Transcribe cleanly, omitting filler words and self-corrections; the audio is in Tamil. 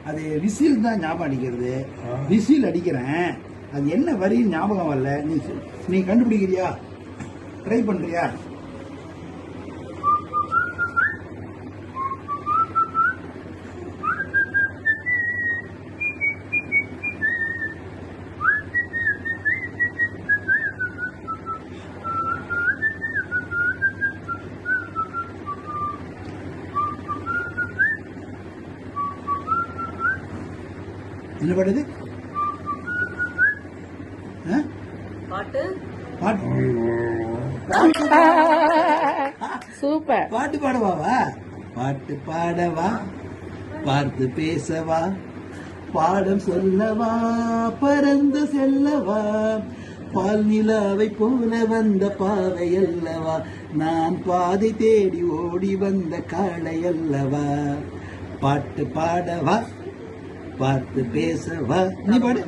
அது விசில் தான் ஞாபகம் அடிக்கிறது. விசில் அடிக்கிறேன், அது என்ன வரி ஞாபகம் வரல. நீ கண்டுபிடிக்கிறியா? ட்ரை பண்றியா? என்ன பாடுது? பாட்டு சூப்பர். பாட்டு பாடவாவா? பாட்டு பாடவா, பார்த்து பேசவா, பாடம் சொல்லவா, பறந்து செல்லவா, பால் நிலாவை போல வந்த பாவை அல்லவா, நான் பாதை தேடி ஓடி வந்த காளை அல்லவா. பாட்டு பாடவா, பார்த்து பேசவா. நீ பாடு.